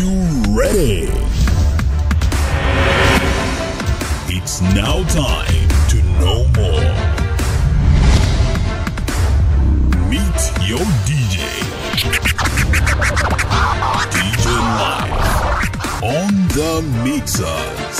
you ready? It's now time to know more. Meet your DJ. DJ Live on the mixers.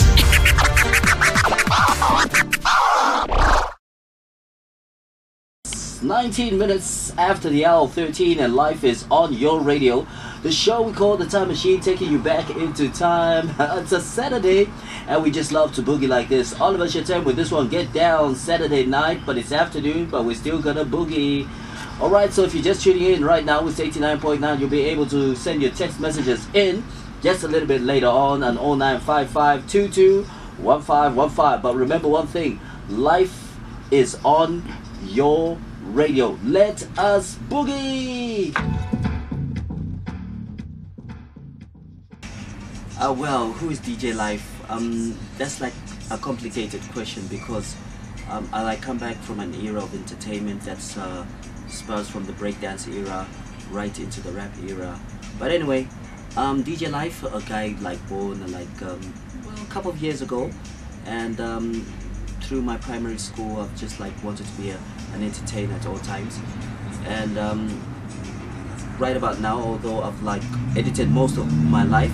19 minutes after the hour 13 and life is on your radio. The show we call The Time Machine, taking you back into time. It's a Saturday and we just love to boogie like this. Oliver Chatham with this one, Get Down, Saturday night, but it's afternoon, but we're still gonna boogie. Alright, so if you're just tuning in right now with 89.9, you'll be able to send your text messages in just a little bit later on 0955221515. But remember one thing, life is on your radio. Let us boogie! Well, who is DJ Live? That's like a complicated question because I come back from an era of entertainment that's spurs from the breakdance era right into the rap era. But anyway, DJ Live, a guy like born like a couple of years ago, and through my primary school I've just like wanted to be an entertainer at all times, and right about now, although I've like edited most of my life,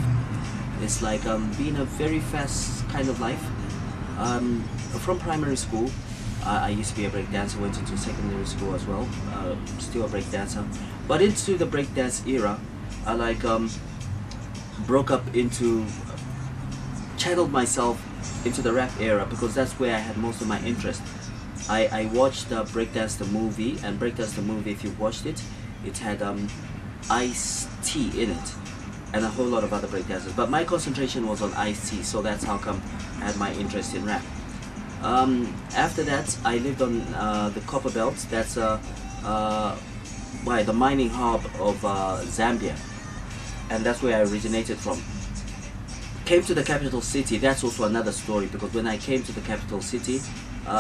it's like being a very fast kind of life. From primary school, I used to be a breakdancer, went into secondary school as well, still a breakdancer. But into the breakdance era, I like broke up into, channeled myself into the rap era because that's where I had most of my interest. I watched Breakdance the movie, and Breakdance the movie, if you've watched it, it had Ice-T in it and a whole lot of other breakdancers, but my concentration was on Ice-T, so that's how come I had my interest in rap. After that, I lived on the Copper Belt. That's the mining hub of Zambia, and that's where I originated from. Came to the capital city. That's also another story, because when I came to the capital city,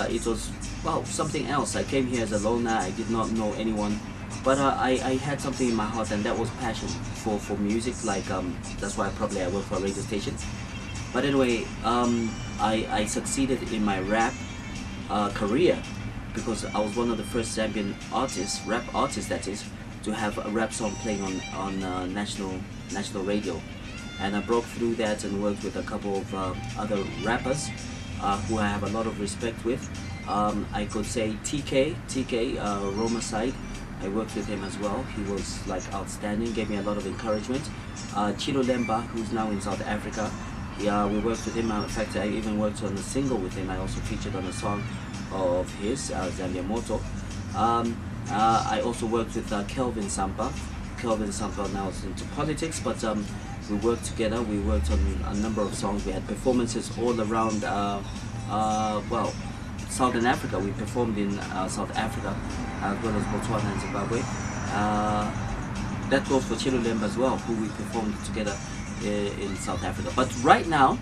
it was, well, something else. I came here as a loner. I did not know anyone, but I had something in my heart, and that was passion for music. Like that's why probably I work for a radio station. But anyway, I succeeded in my rap career because I was one of the first Zambian artists, rap artists that is, to have a rap song playing on national radio. And I broke through that and worked with a couple of other rappers who I have a lot of respect with. I could say TK, Roma Side. I worked with him as well. He was like outstanding, gave me a lot of encouragement. Chilo Lemba, who's now in South Africa. Yeah, we worked with him. In fact, I even worked on a single with him. I also featured on a song of his, Zambia Moto. I also worked with Kelvin Sampa. Kelvin Sampa now is into politics, but we worked together. We worked on a number of songs. We had performances all around, well, Southern Africa. We performed in South Africa, as well as Botswana and Zimbabwe. That goes for Chilo Lemba as well, who we performed together in South Africa. But right now,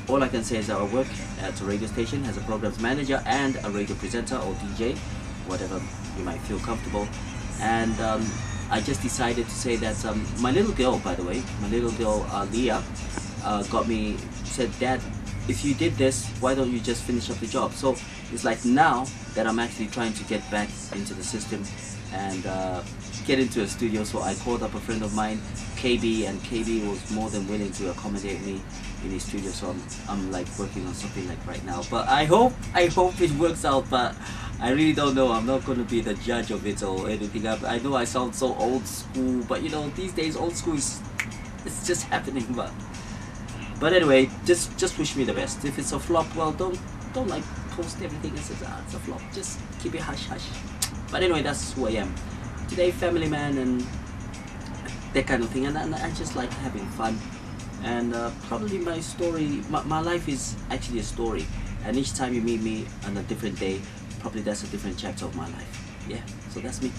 all I can say is that I work at a radio station as a programs manager and a radio presenter or DJ, whatever you might feel comfortable. And I just decided to say that my little girl, by the way, my little girl Leah, said, Dad, if you did this, why don't you just finish up the job? So it's like now that I'm actually trying to get back into the system and get into a studio. So I called up a friend of mine, KB, and KB was more than willing to accommodate me in his studio. So I'm like working on something like right now. But I hope it works out, but I really don't know. I'm not going to be the judge of it or anything. I know I sound so old school, but you know, these days old school it's just happening. But anyway, just wish me the best. If it's a flop, well, don't like post everything as it's a flop. Just keep it hush hush. But anyway, that's who I am today, family man and that kind of thing. And I just like having fun. And probably my story, my life is actually a story. And each time you meet me on a different day, probably that's a different chapter of my life. Yeah, so that's me.